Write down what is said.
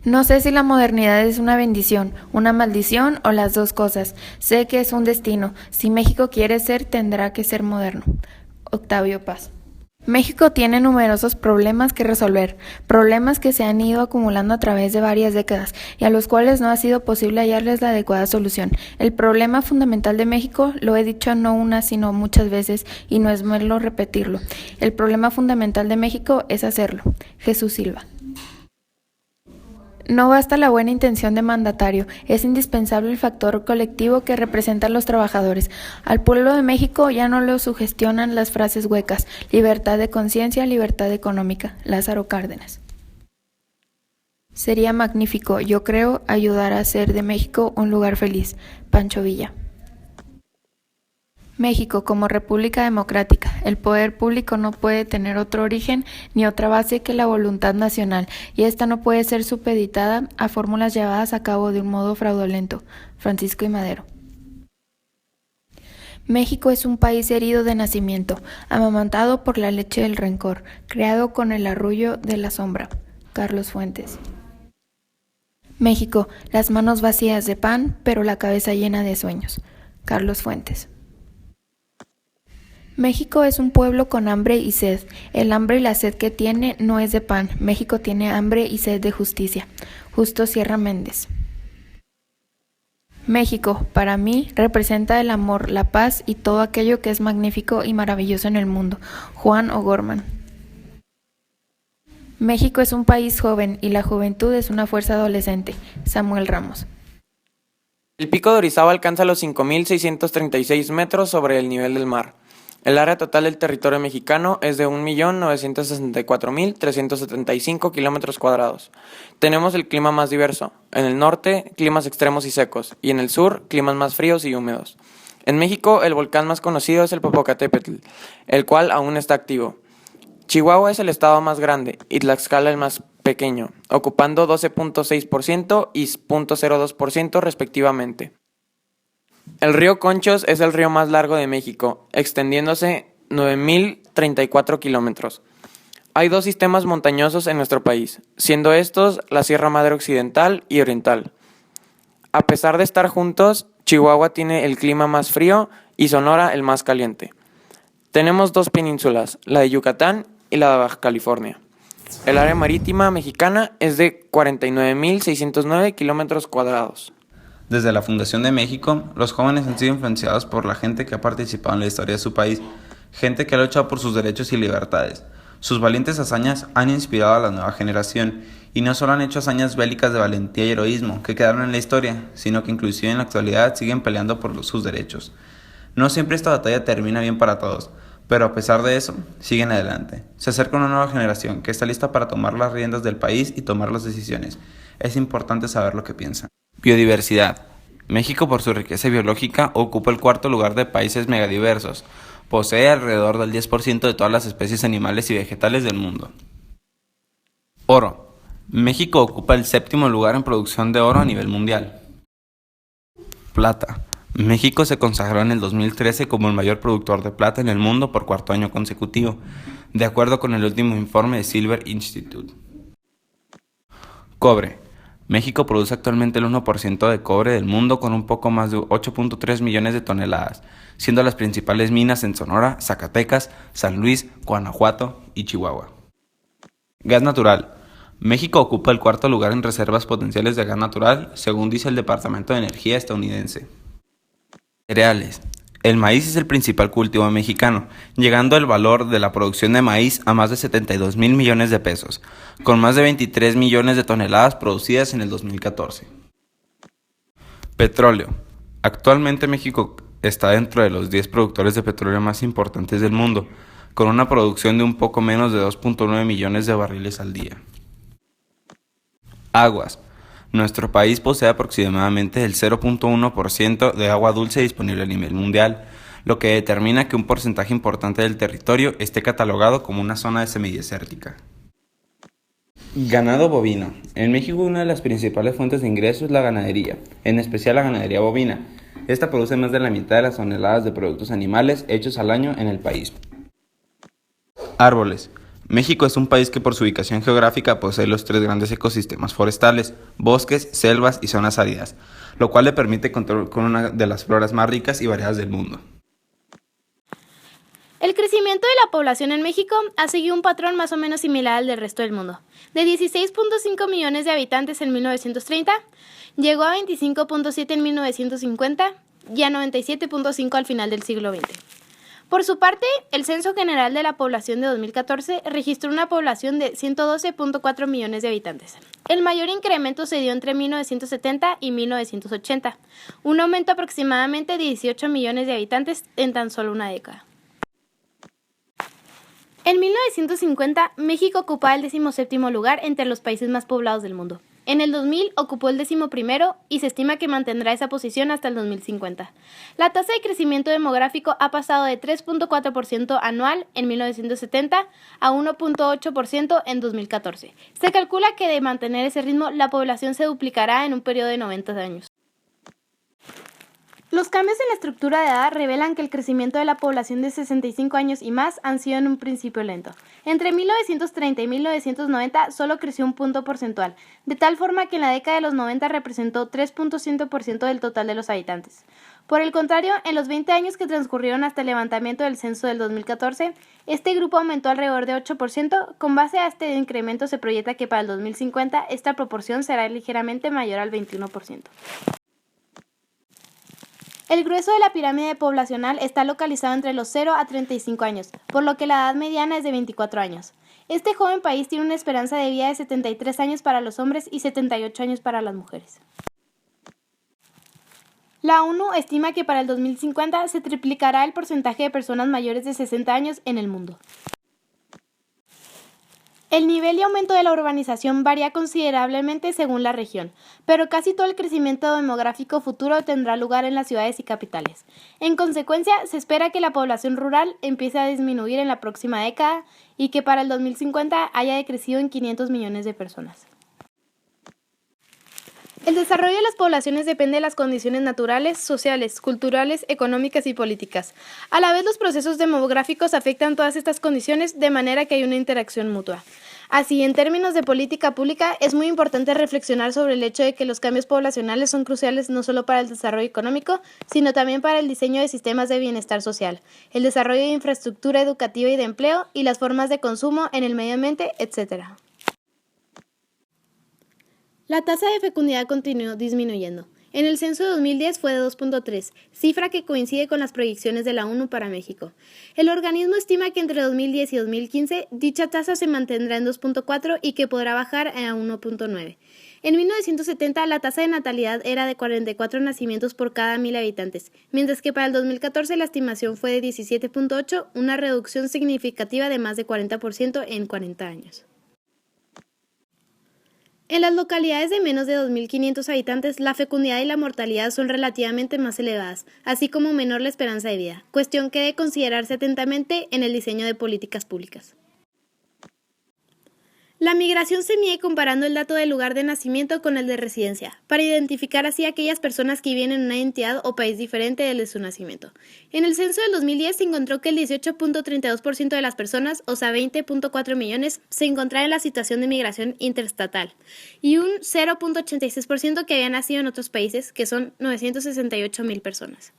No sé si la modernidad es una bendición, una maldición o las dos cosas. Sé que es un destino. Si México quiere ser, tendrá que ser moderno. Octavio Paz. México tiene numerosos problemas que resolver, problemas que se han ido acumulando a través de varias décadas y a los cuales no ha sido posible hallarles la adecuada solución. El problema fundamental de México, lo he dicho no una sino muchas veces y no es malo repetirlo, el problema fundamental de México es hacerlo. Jesús Silva. No basta la buena intención de mandatario, es indispensable el factor colectivo que representan los trabajadores. Al pueblo de México ya no lo sugestionan las frases huecas, libertad de conciencia, libertad económica. Lázaro Cárdenas. Sería magnífico, yo creo, ayudar a hacer de México un lugar feliz. Pancho Villa. México como república democrática. El poder público no puede tener otro origen ni otra base que la voluntad nacional, y esta no puede ser supeditada a fórmulas llevadas a cabo de un modo fraudulento. Francisco I. Madero. México es un país herido de nacimiento, amamantado por la leche del rencor, creado con el arrullo de la sombra. Carlos Fuentes. México, las manos vacías de pan, pero la cabeza llena de sueños. Carlos Fuentes. México es un pueblo con hambre y sed. El hambre y la sed que tiene no es de pan. México tiene hambre y sed de justicia. Justo Sierra Méndez. México, para mí, representa el amor, la paz y todo aquello que es magnífico y maravilloso en el mundo. Juan O'Gorman. México es un país joven y la juventud es una fuerza adolescente. Samuel Ramos. El pico de Orizaba alcanza los 5.636 metros sobre el nivel del mar. El área total del territorio mexicano es de 1.964.375 kilómetros cuadrados. Tenemos el clima más diverso. En el norte, climas extremos y secos, y en el sur, climas más fríos y húmedos. En México, el volcán más conocido es el Popocatépetl, el cual aún está activo. Chihuahua es el estado más grande y Tlaxcala el más pequeño, ocupando 12.6% y 0.02% respectivamente. El río Conchos es el río más largo de México, extendiéndose 9.034 kilómetros. Hay dos sistemas montañosos en nuestro país, siendo estos la Sierra Madre Occidental y Oriental. A pesar de estar juntos, Chihuahua tiene el clima más frío y Sonora el más caliente. Tenemos dos penínsulas, la de Yucatán y la de Baja California. El área marítima mexicana es de 49.609 kilómetros cuadrados. Desde la fundación de México, los jóvenes han sido influenciados por la gente que ha participado en la historia de su país, gente que ha luchado por sus derechos y libertades. Sus valientes hazañas han inspirado a la nueva generación, y no solo han hecho hazañas bélicas de valentía y heroísmo que quedaron en la historia, sino que inclusive en la actualidad siguen peleando por sus derechos. No siempre esta batalla termina bien para todos, pero a pesar de eso, siguen adelante. Se acerca una nueva generación que está lista para tomar las riendas del país y tomar las decisiones. Es importante saber lo que piensan. Biodiversidad. México, por su riqueza biológica, ocupa el cuarto lugar de países megadiversos. Posee alrededor del 10% de todas las especies animales y vegetales del mundo. Oro. México ocupa el séptimo lugar en producción de oro a nivel mundial. Plata. México se consagró en el 2013 como el mayor productor de plata en el mundo por cuarto año consecutivo, de acuerdo con el último informe de Silver Institute. Cobre. México produce actualmente el 1% de cobre del mundo con un poco más de 8.3 millones de toneladas, siendo las principales minas en Sonora, Zacatecas, San Luis, Guanajuato y Chihuahua. Gas natural. México ocupa el cuarto lugar en reservas potenciales de gas natural, según dice el Departamento de Energía estadounidense. Cereales. El maíz es el principal cultivo mexicano, llegando el valor de la producción de maíz a más de 72,000 millones de pesos, con más de 23 millones de toneladas producidas en el 2014. Petróleo. Actualmente México está dentro de los 10 productores de petróleo más importantes del mundo, con una producción de un poco menos de 2.9 millones de barriles al día. Aguas. Nuestro país posee aproximadamente el 0.1% de agua dulce disponible a nivel mundial, lo que determina que un porcentaje importante del territorio esté catalogado como una zona semidesértica. Ganado bovino. En México una de las principales fuentes de ingresos es la ganadería, en especial la ganadería bovina. Esta produce más de la mitad de las toneladas de productos animales hechos al año en el país. Árboles. México es un país que por su ubicación geográfica posee los tres grandes ecosistemas forestales, bosques, selvas y zonas áridas, lo cual le permite contar con una de las floras más ricas y variadas del mundo. El crecimiento de la población en México ha seguido un patrón más o menos similar al del resto del mundo. De 16.5 millones de habitantes en 1930, llegó a 25.7 en 1950 y a 97.5 al final del siglo XX. Por su parte, el Censo General de la Población de 2014 registró una población de 112.4 millones de habitantes. El mayor incremento se dio entre 1970 y 1980, un aumento aproximadamente de 18 millones de habitantes en tan solo una década. En 1950, México ocupaba el 17º lugar entre los países más poblados del mundo. En el 2000 ocupó el 11º y se estima que mantendrá esa posición hasta el 2050. La tasa de crecimiento demográfico ha pasado de 3.4% anual en 1970 a 1.8% en 2014. Se calcula que de mantener ese ritmo, la población se duplicará en un periodo de 90 años. Los cambios en la estructura de edad revelan que el crecimiento de la población de 65 años y más han sido en un principio lento. Entre 1930 y 1990 solo creció un punto porcentual, de tal forma que en la década de los 90 representó 3.5% del total de los habitantes. Por el contrario, en los 20 años que transcurrieron hasta el levantamiento del censo del 2014, este grupo aumentó alrededor de 8%. Con base a este incremento se proyecta que para el 2050 esta proporción será ligeramente mayor al 21%. El grueso de la pirámide poblacional está localizado entre los 0 a 35 años, por lo que la edad mediana es de 24 años. Este joven país tiene una esperanza de vida de 73 años para los hombres y 78 años para las mujeres. La ONU estima que para el 2050 se triplicará el porcentaje de personas mayores de 60 años en el mundo. El nivel y aumento de la urbanización varía considerablemente según la región, pero casi todo el crecimiento demográfico futuro tendrá lugar en las ciudades y capitales. En consecuencia, se espera que la población rural empiece a disminuir en la próxima década y que para el 2050 haya decrecido en 500 millones de personas. El desarrollo de las poblaciones depende de las condiciones naturales, sociales, culturales, económicas y políticas. A la vez, los procesos demográficos afectan todas estas condiciones de manera que hay una interacción mutua. Así, en términos de política pública, es muy importante reflexionar sobre el hecho de que los cambios poblacionales son cruciales no solo para el desarrollo económico, sino también para el diseño de sistemas de bienestar social, el desarrollo de infraestructura educativa y de empleo, y las formas de consumo en el medio ambiente, etc. La tasa de fecundidad continuó disminuyendo. En el censo de 2010 fue de 2.3, cifra que coincide con las proyecciones de la ONU para México. El organismo estima que entre 2010 y 2015 dicha tasa se mantendrá en 2.4 y que podrá bajar a 1.9. En 1970 la tasa de natalidad era de 44 nacimientos por cada 1.000 habitantes, mientras que para el 2014 la estimación fue de 17.8, una reducción significativa de más de 40% en 40 años. En las localidades de menos de 2.500 habitantes, la fecundidad y la mortalidad son relativamente más elevadas, así como menor la esperanza de vida, cuestión que debe considerarse atentamente en el diseño de políticas públicas. La migración se mide comparando el dato del lugar de nacimiento con el de residencia, para identificar así a aquellas personas que viven en una entidad o país diferente del de su nacimiento. En el censo del 2010 se encontró que el 18.32% de las personas, o sea 20.4 millones, se encontraba en la situación de migración interestatal, y un 0.86% que había nacido en otros países, que son 968.000 personas.